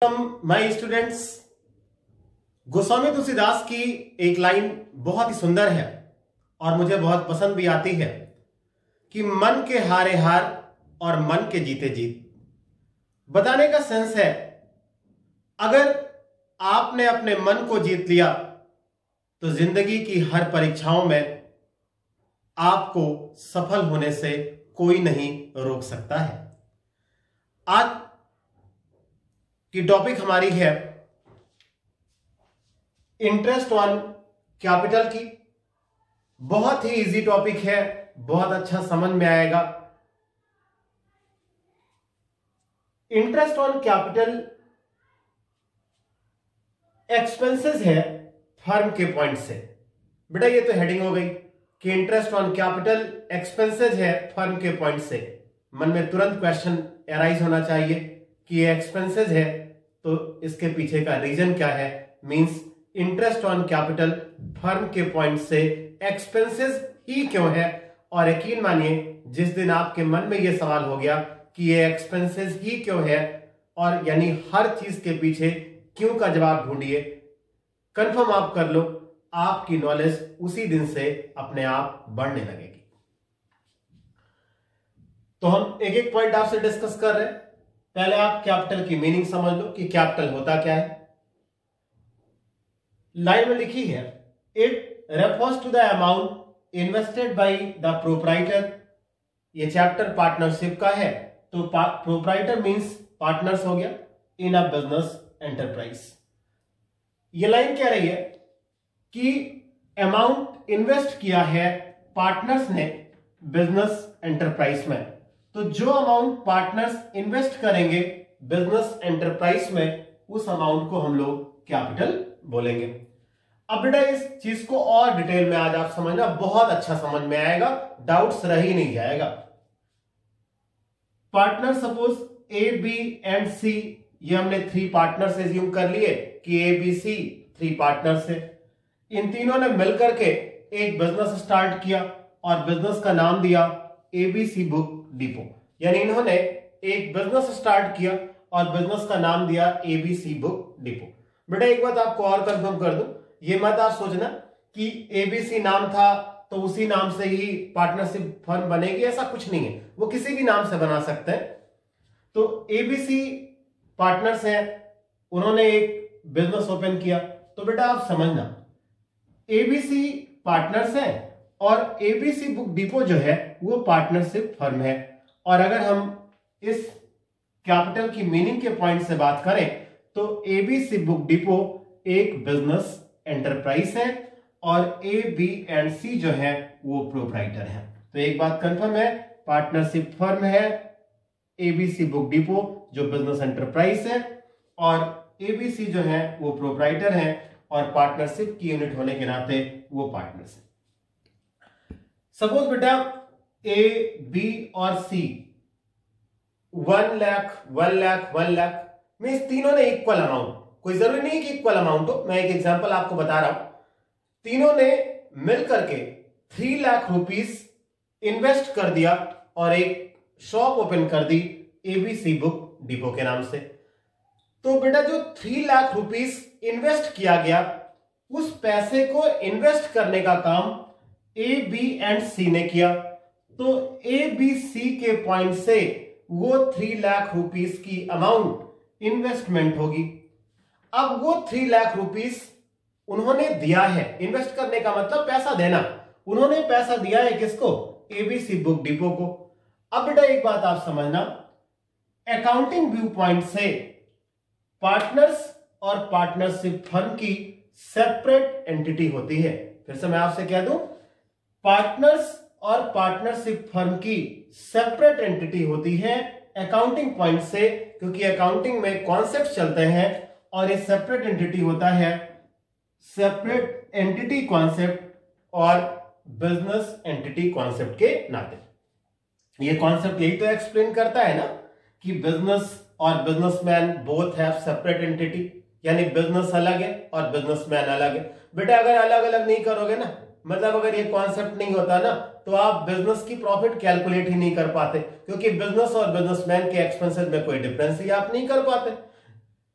My students, Goswami Tulsidas की एक line बहुत ही सुंदर है और मुझे बहुत पसंद भी आती है कि मन के हारे हार और मन के जीते जीत। बताने का सेंस है, अगर आपने अपने मन को जीत लिया तो जिंदगी की हर परीक्षाओं में आपको सफल होने से कोई नहीं रोक सकता है। आज की टॉपिक हमारी है इंटरेस्ट ऑन कैपिटल की। बहुत ही इजी टॉपिक है, बहुत अच्छा समझ में आएगा। इंटरेस्ट ऑन कैपिटल एक्सपेंसेस है फर्म के पॉइंट से। बेटा ये तो हेडिंग हो गई कि इंटरेस्ट ऑन कैपिटल एक्सपेंसेस है फर्म के पॉइंट से। मन में तुरंत क्वेश्चन अराइज होना चाहिए कि ये एक्सपेंसेस है तो इसके पीछे का रीजन क्या है। Means interest on capital firm के पॉइंट से एक्सपेंसेस ही क्यों है। और यकीन मानिए, जिस दिन आपके मन में यह सवाल हो गया कि ये एक्सपेंसेस ही क्यों है, और यानी हर चीज के पीछे क्यों का जवाब ढूंढिए, कंफर्म आप कर लो, आपकी नॉलेज उसी दिन से अपने आप बढ़ने लगेगी। तो हम एक एक पॉइंट आपसे डिस्कस कर रहे हैं। पहले आप कैपिटल की मीनिंग समझ लो कि कैपिटल होता क्या है। लाइन में लिखी है, it refers to the amount invested by the proprietor. ये चैप्टर पार्टनरशिप का है, तो प्रोप्राइटर मींस पार्टनर्स हो गया इन अ बिजनेस एंटरप्राइज। ये लाइन कह रही है कि अमाउंट इन्वेस्ट किया है पार्टनर्स ने बिजनेस एंटरप्राइज में, तो जो अमाउंट पार्टनर्स इन्वेस्ट करेंगे बिजनेस एंटरप्राइज में, उस अमाउंट को हम लोग कैपिटल बोलेंगे। अब बेटा इस चीज को और डिटेल में आज आप समझना, बहुत अच्छा समझ में आएगा, डाउट्स रह ही नहीं जाएगा। Partner suppose A B and C, ये हमने 3 पार्टनर्स एज्यूम कर लिए कि ए बी सी 3 पार्टनर्स है। इन तीनों ने मिलकर के एक बिजनेस स्टार्ट किया और बिजनेस का नाम दिया एबीसी बुक डिपो। यानी इन्होंने एक बिजनेस स्टार्ट किया और बिजनेस का नाम दिया एबीसी बुक डिपो। बेटा एक बात आपको और कंफर्म कर दूं, ये मत आप सोचना कि एबीसी नाम था तो उसी नाम से ही पार्टनरशिप फर्म बनेगी, ऐसा कुछ नहीं है, वो किसी भी नाम से बना सकते हैं। तो एबीसी पार्टनर्स हैं, उन्होंने एक बिजनेस ओपन किया, तो बेटा आप समझना एबीसी पार्टनर्स हैं और एबीसी बुक डिपो जो है वो पार्टनरशिप फर्म है। और अगर हम इस कैपिटल की मीनिंग के पॉइंट से बात करें तो एबीसी बुक डिपो एक बिजनेस एंटरप्राइज है और ए बी एंड सी जो है वो प्रोप्राइटर है। तो एक बात कंफर्म है, पार्टनरशिप फर्म है एबीसी बुक डिपो जो बिजनेस एंटरप्राइज है, और एबीसी जो है वो प्रोप्राइटर है और पार्टनरशिप की यूनिट होने के नाते वो पार्टनर्स है। सपोज बेटा ए बी और सी 1 लाख 1 लाख 1 लाख मींस तीनों ने इक्वल अमाउंट, कोई जरूरी नहीं कि इक्वल अमाउंट हो, मैं एक एग्जांपल आपको बता रहा हूं। तीनों ने मिलकर के 3 लाख रुपीस इन्वेस्ट कर दिया और एक शॉप ओपन कर दी एबीसी बुक डिपो के नाम से। तो बेटा जो 3 लाख रुपीस इन्वेस्ट किया गया, उस पैसे को इन्वेस्ट करने का काम ए बी एंड सी ने किया, तो ए बी सी के पॉइंट से वो 3 लाख रुपीस की अमाउंट इन्वेस्टमेंट होगी। अब वो 3 लाख रुपीस उन्होंने दिया है, इन्वेस्ट करने का मतलब पैसा देना, उन्होंने पैसा दिया है किसको? एबीसी बुक डिपो को। अब बेटा एक बात आप समझना, अकाउंटिंग व्यू पॉइंट से पार्टनर्स और पार्टनरशिप फर्म की सेपरेट एंटिटी होती है। फिर से मैं आपसे कह दूं, पार्टनर्स और पार्टनरशिप फर्म की सेपरेट एंटिटी होती है अकाउंटिंग पॉइंट से, क्योंकि अकाउंटिंग में कॉन्सेप्ट चलते हैं और ये सेपरेट एंटिटी होता है सेपरेट एंटिटी कॉन्सेप्ट और बिजनेस एंटिटी कॉन्सेप्ट के नाते। ये कॉन्सेप्ट यही तो एक्सप्लेन करता है ना कि बिजनेस और businessman both have separate entity, यानी बिजनेस अलग है और बिजनेसमैन अलग है। बेटा अगर अलग अलग नहीं करोगे ना, मतलब अगर ये कॉन्सेप्ट नहीं होता ना, तो आप बिजनेस की प्रॉफिट कैलकुलेट ही नहीं कर पाते, क्योंकि बिजनेस और बिजनेसमैन के एक्सपेंसेस में कोई डिफरेंस ही आप नहीं कर पाते।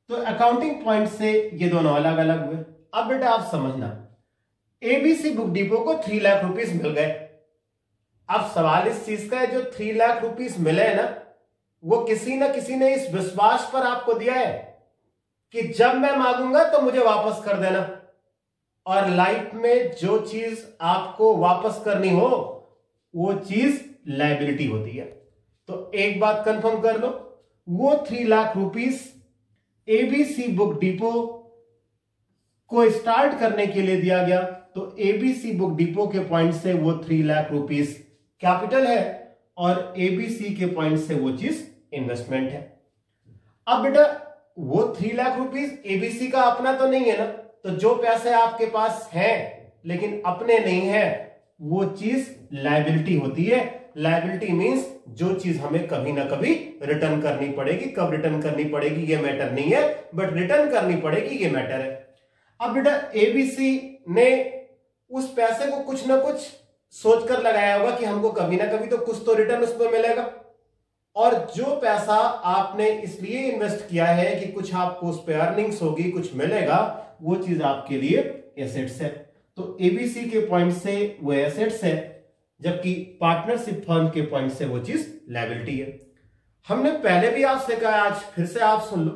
तो अकाउंटिंग पॉइंट से ये दोनों अलग अलग हुए। अब बेटा आप समझना, एबीसी बुक डिपो को 3 लाख रुपीस मिल गए। अब सवाल इस चीज का है, जो 3 लाख रुपीस मिले ना, वो किसी ना किसी ने इस विश्वास पर आपको दिया है कि जब मैं मांगूंगा तो मुझे वापस कर देना। और लाइफ में जो चीज आपको वापस करनी हो वो चीज लायबिलिटी होती है। तो एक बात कंफर्म कर लो, वो 3 lakh rupees ABC book depot को स्टार्ट करने के लिए दिया गया। तो एबीसी बुक डिपो के पॉइंट से वो 3 लाख रुपीस कैपिटल है और एबीसी के पॉइंट से वो चीज इन्वेस्टमेंट है। अब बेटा वो 3 लाख रुपीस एबीसी का अपना तो नहीं है ना, तो जो पैसे आपके पास हैं लेकिन अपने नहीं है वो चीज लायबिलिटी होती है। लायबिलिटी मींस जो चीज हमें कभी ना कभी रिटर्न करनी पड़ेगी। कब रिटर्न करनी पड़ेगी ये मैटर नहीं है, बट रिटर्न करनी पड़ेगी ये मैटर है। अब बेटा एबीसी ने उस पैसे को कुछ ना कुछ सोचकर लगाया होगा कि हमको कभी ना कभी तो कुछ तो रिटर्न उसमें मिलेगा। और जो पैसा आपने इसलिए इन्वेस्ट किया है कि कुछ आपको उस पर अर्निंग्स होगी, कुछ मिलेगा, वो चीज आपके लिए एसेट्स है। तो एबीसी के पॉइंट से वो एसेट्स है, जबकि पार्टनरशिप फर्म के पॉइंट से वो चीज लायबिलिटी है। हमने पहले भी आपसे कहा, आज फिर से आप सुन लो,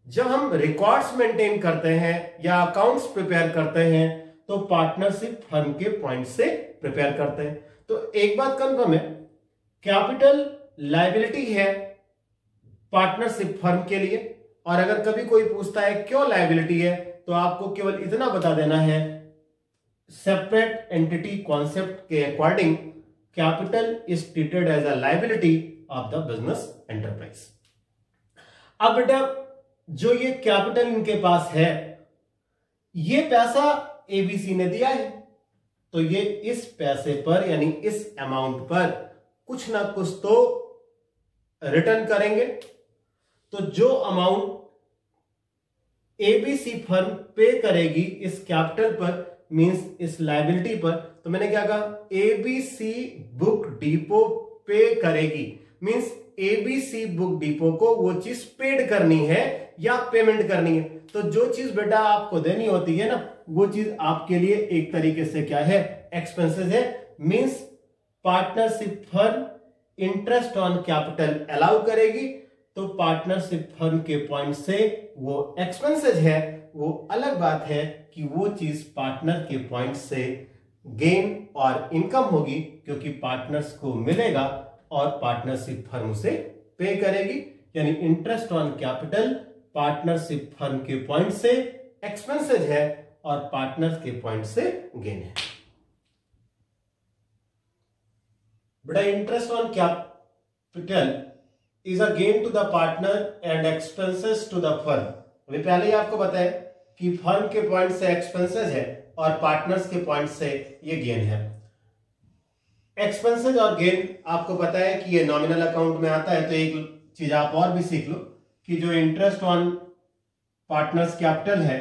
जब हम रिकॉर्ड्स मेंटेन करते हैं या अकाउंट्स प्रिपेयर करते हैं तो पार्टनरशिप फर्म के पॉइंट से प्रिपेयर करते हैं। तो एक बात कंफर्म है, कैपिटल लायबिलिटी है पार्टनरशिप फर्म के लिए। और अगर कभी कोई पूछता है क्यों लायबिलिटी है, तो आपको केवल इतना बता देना है, सेपरेट एंटिटी कॉन्सेप्ट के according capital is treated as a liability of the business enterprise. अब बेटा जो ये कैपिटल इनके पास है, ये पैसा एबीसी ने दिया है, तो ये इस पैसे पर यानी इस अमाउंट पर कुछ ना कुछ तो रिटर्न करेंगे। तो जो अमाउंट एबीसी फर्म पे करेगी इस कैपिटल पर, मींस इस लायबिलिटी पर, तो मैंने क्या कहा, एबीसी बुक डिपो पे करेगी, मींस एबीसी बुक डिपो को वो चीज पेड करनी है या पेमेंट करनी है। तो जो चीज बेटा आपको देनी होती है ना, वो चीज आपके लिए एक तरीके से क्या है, एक्सपेंसेस है। Means partnership firm interest on capital allow करेगी, तो पार्टनरशिप फर्म के पॉइंट से वो एक्सपेंसेस है। वो अलग बात है कि वो चीज पार्टनर के पॉइंट से गेन और इनकम होगी, क्योंकि पार्टनर्स को मिलेगा और पार्टनरशिप फर्म उसे पे करेगी। यानी interest on capital partnership firm के पॉइंट से एक्सपेंसेस है और पार्टनर्स के पॉइंट से गेन है। बेटा interest on capital is a gain to the partner and expenses to the firm. अभी पहले ही आपको बताया कि फर्म के पॉइंट से एक्सपेंसेस है और पार्टनर्स के पॉइंट से ये गेन है। एक्सपेंसेस और गेन आपको पता है कि ये नॉमिनल अकाउंट में आता है। तो एक चीज आप और भी सीख लो कि जो इंटरेस्ट ऑन पार्टनर्स कैपिटल है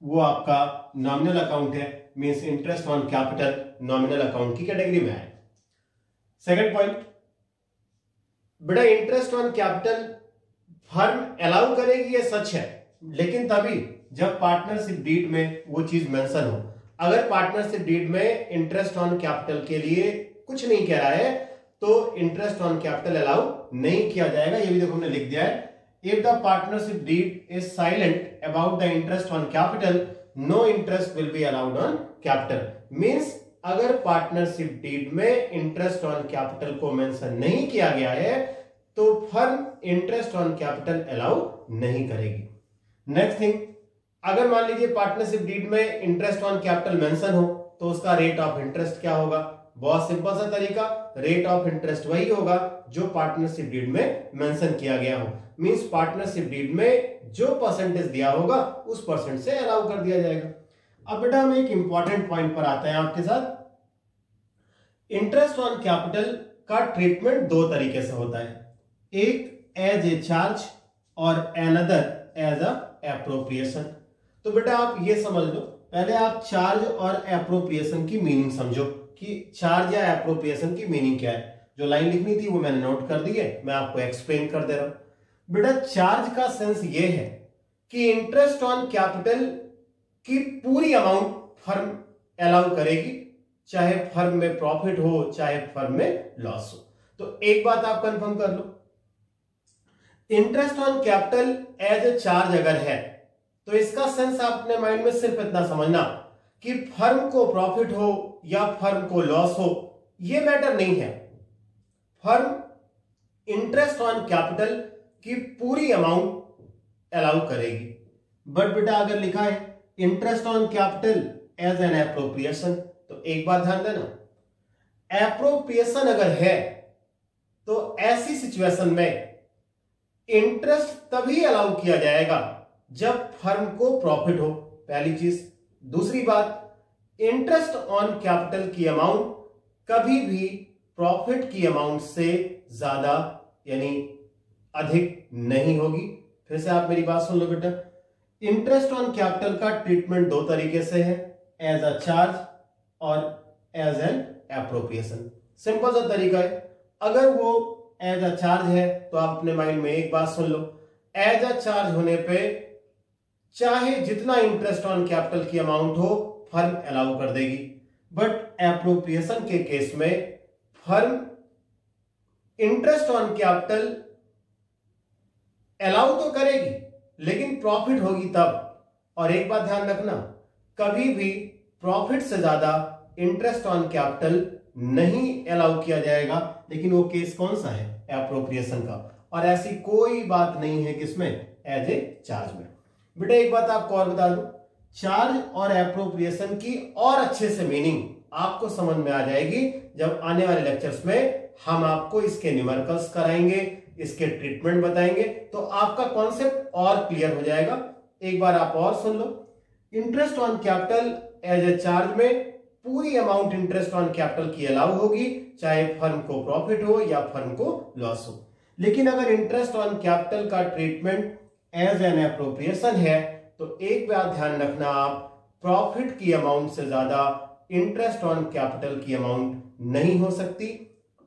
वो आपका नॉमिनल अकाउंट है, means interest on capital nominal account की कैटेगरी में है। सेकंड पॉइंट, बेटा interest on capital firm allow करेगी, ये सच है, लेकिन तभी जब पार्टनरशिप डीड में वो चीज मेंशन हो। अगर पार्टनरशिप डीड में इंटरेस्ट ऑन कैपिटल के लिए कुछ नहीं कह रहा है तो इंटरेस्ट ऑन कैपिटल अलाउ नहीं किया जाएगा। ये भी देखो हमने लिख दिया है, if the partnership deed is silent about the interest on capital, no interest will be allowed on capital. Means अगर पार्टनरशिप डीड में इंटरेस्ट ऑन कैपिटल को मेंशन नहीं किया गया है तो firm interest on capital allow नहीं करेगी। नेक्स्ट थिंग, अगर मान लीजिए पार्टनरशिप डीड में इंटरेस्ट ऑन कैपिटल मेंशन हो तो उसका रेट ऑफ इंटरेस्ट क्या होगा? बहुत सिंपल सा तरीका, रेट ऑफ इंटरेस्ट वही होगा जो पार्टनरशिप डीड में मेंशन किया गया हो। मींस पार्टनरशिप डीड में जो परसेंटेज दिया होगा उस परसेंट से अलाउ कर दिया जाएगा। अब बेटा हम एक इंपॉर्टेंट पॉइंट पर आते हैं आपके साथ। इंटरेस्ट ऑन कैपिटल का ट्रीटमेंट दो तरीके से होता है, एक एज ए चार्ज और अनदर एज अ एप्रोप्रिएशन। तो बेटा आप ये समझ लो, पहले आप चार्ज और एप्रोप्रिएशन की मीनिंग समझो कि चार्ज या एप्रोप्रिएशन की मीनिंग क्या है। जो लाइन लिखनी थी वो मैंने नोट कर दी है, मैं आपको एक्सप्लेन कर दे रहा हूं। बेटा चार्ज का सेंस ये है कि इंटरेस्ट ऑन कैपिटल की पूरी अमाउंट फर्म अलाउ करेगी, चाहे फर्म में प्रॉफिट हो चाहे फर्म में लॉस हो। तो एक बात आप कंफर्म कर लो, interest on capital as a charge अगर है तो इसका सेंस आप अपने माइंड में सिर्फ इतना समझना कि फर्म को प्रॉफिट हो या फर्म को लॉस हो यह मैटर नहीं है, फर्म इंटरेस्ट ऑन कैपिटल की पूरी अमाउंट अलाउ करेगी। बट बेटा अगर लिखा है interest on capital as an appropriation, तो एक बात ध्यान देना, एप्रोप्रिएशन अगर है तो ऐसी सिचुएशन में इंटरेस्ट तभी अलाउ किया जाएगा जब फर्म को प्रॉफिट हो, पहली चीज। दूसरी बात, इंटरेस्ट ऑन कैपिटल की अमाउंट कभी भी प्रॉफिट की अमाउंट से ज्यादा यानी अधिक नहीं होगी। फिर से आप मेरी बात सुन लो बेटा, इंटरेस्ट ऑन कैपिटल का ट्रीटमेंट दो तरीके से है, एज अ चार्ज और एज एन एप्रोप्रिएशन। सिंपल सा तरीका है, अगर वो एज अ चार्ज है तो आप अपने माइंड में एक बात सुन लो, एज अ चार्ज होने पे चाहे जितना इंटरेस्ट ऑन कैपिटल की अमाउंट हो फर्म अलाउ कर देगी। बट एप्रोप्रिएशन के केस में firm interest on capital allow तो करेगी लेकिन प्रॉफिट होगी तब। और एक बात ध्यान रखना, कभी भी प्रॉफिट से ज्यादा इंटरेस्ट ऑन कैपिटल नहीं अलाउ किया जाएगा। लेकिन वो केस कौन सा है? एप्रोप्रिएशन का। और ऐसी कोई बात नहीं है किसमें? एज ए चार्ज में। बेटा एक बात आपको और बता दूं, चार्ज और एप्रोप्रिएशन की और अच्छे से मीनिंग आपको समझ में आ जाएगी जब आने वाले लेक्चर्स में हम आपको इसके न्यूमेरिकल्स कराएंगे, इसके ट्रीटमेंट बताएंगे, तो आपका कॉन्सेप्ट और क्लियर हो जाएगा। एक बार आप और सुन लो, interest on capital as a charge में पूरी अमाउंट इंटरेस्ट ऑन कैपिटल की अलाउ होगी, चाहे फर्म को प्रॉफिट हो या फर्म को लॉस हो। लेकिन अगर इंटरेस्ट ऑन कैपिटल का ट्रीटमेंट एज एन एप्रोप्रिएशन है तो एक बात ध्यान रखना, आप प्रॉफिट की अमाउंट से ज्यादा इंटरेस्ट ऑन कैपिटल की अमाउंट नहीं हो सकती।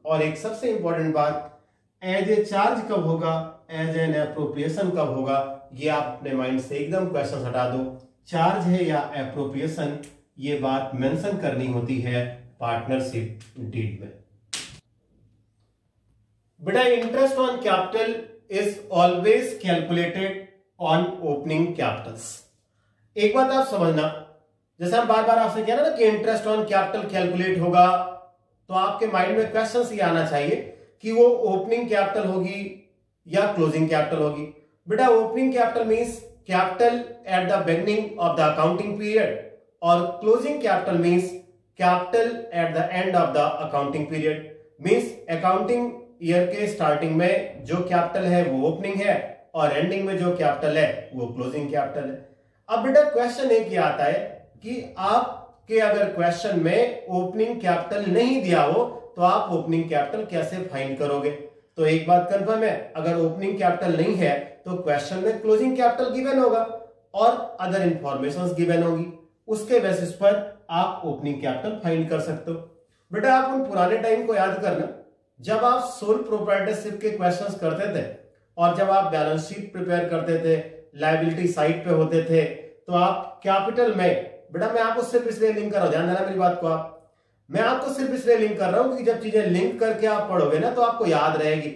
और एक सबसे इंपॉर्टेंट बात, एज ए चार्ज कब होगा, एज एन एप्रोप्रिएशन कब होगा, ये आप अपने माइंड से एकदम क्वेश्चन हटा दो। चार्ज है या एप्रोप्रिएशन, ये बात मेंशन करनी होती है पार्टनरशिप डीड में। बेटा interest on capital is always calculated on opening Capitals. एक बात आप समझना, जैसे हम बार बार आपसे कह रहे ना कि इंटरेस्ट ऑन कैपिटल कैलकुलेट होगा, तो आपके माइंड में क्वेश्चन ये आना चाहिए कि वो ओपनिंग कैपिटल होगी या क्लोजिंग कैपिटल होगी। बेटा opening capital means capital at the beginning of the accounting period और closing capital means capital at the end of the accounting period. Means accounting year के स्टार्टिंग में जो कैपिटल है वो ओपनिंग है और एंडिंग में जो कैपिटल है वो क्लोजिंग कैपिटल है। अब बेटा क्वेश्चन एक ही आता है कि आपके अगर क्वेश्चन में ओपनिंग कैपिटल नहीं दिया हो तो आप ओपनिंग कैपिटल कैसे फाइंड करोगे? तो एक बात कंफर्म है, अगर ओपनिंग कैपिटल नहीं है तो क्वेश्चन में क्लोजिंग कैपिटल गिवन होगा और अदर इंफॉर्मेशंस गिवन होगी, उसके बेसिस पर आप ओपनिंग कैपिटल फाइंड कर सकते हो। बेटा आप उन पुराने टाइम को याद करना जब आप सोल प्रोप्राइटरशिप के क्वेश्चंस करते थे और जब आप बैलेंस शीट प्रिपेयर करते थे, लायबिलिटी साइड पे होते थे, तो आप कैपिटल में, बेटा मैं आपको सिर्फ इसलिए लिंक कर रहा हूं, ध्यान देना मेरी बात को, मैं आपको सिर्फ इसलिए लिंक कर रहा हूं क्योंकि जब चीजें लिंक करके आप पढ़ोगे ना तो आपको याद रहेगी।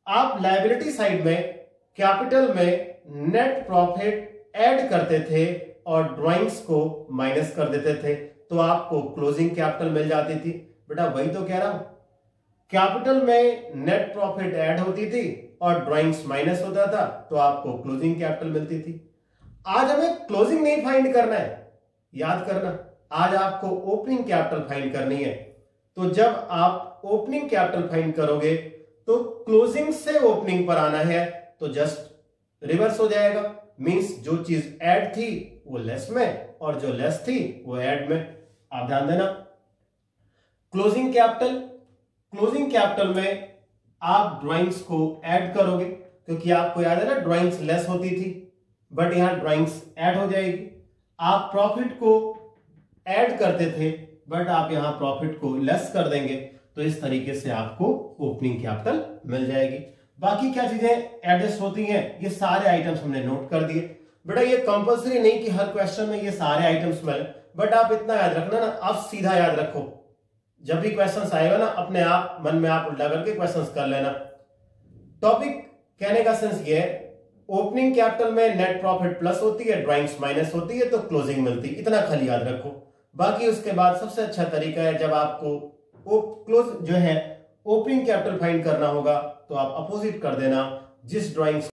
आप लायबिलिटी साइड में कैपिटल में नेट प्रॉफिट ऐड करते थे और ड्राइंग्स को माइनस कर देते थे तो आपको क्लोजिंग कैपिटल मिल जाती थी। बेटा वही तो कह रहा हूं, कैपिटल में नेट प्रॉफिट ऐड होती थी और ड्राइंग्स माइनस होता था तो आपको क्लोजिंग कैपिटल मिलती थी। आज हमें क्लोजिंग नहीं फाइंड करना है, याद करना, आज आपको ओपनिंग कैपिटल फाइंड करनी है। तो जब आप ओपनिंग कैपिटल फाइंड करोगे तो क्लोजिंग से ओपनिंग पर आना है तो जस्ट रिवर्स हो जाएगा। मींस जो चीज ऐड थी वो लेस में और जो लेस थी वो ऐड में। आप ध्यान देना, क्लोजिंग कैपिटल में आप ड्राइंग्स को ऐड करोगे क्योंकि आपको याद है ना ड्राइंग्स लेस होती थी, बट यहां ड्राइंग्स ऐड हो जाएगी। आप प्रॉफिट को ऐड करते थे बट आप यहां प्रॉफिट को लेस कर देंगे तो इस तरीके से आपको ओपनिंग कैपिटल मिल जाएगी। बाकी क्या चीजें एडजस्ट होती हैं ये सारे आइटम्स हमने नोट कर दिए। बेटा ये कंपलसरी नहीं कि हर क्वेश्चन में ये सारे आइटम्स मिले, बट आप इतना याद रखना ना, आप सीधा याद रखो, जब भी क्वेश्चंस आएगा ना अपने आप मन में आप उल्टा करके क्वेश्चंस कर लेना। टॉपिक कहने का सेंस ये है, ओपनिंग कैपिटल में नेट प्रॉफिट प्लस होती है, ड्राइंग्स माइनस होती है, तो क्लोजिंग मिलती है, इतना खाली याद रखो। बाकी उसके बाद सबसे अच्छा तरीका है, जब आपको क्लोज जो है ओपनिंग कैपिटल फाइंड करना होगा तो आप अपोजिट कर देना, जिस ड्राइंग्स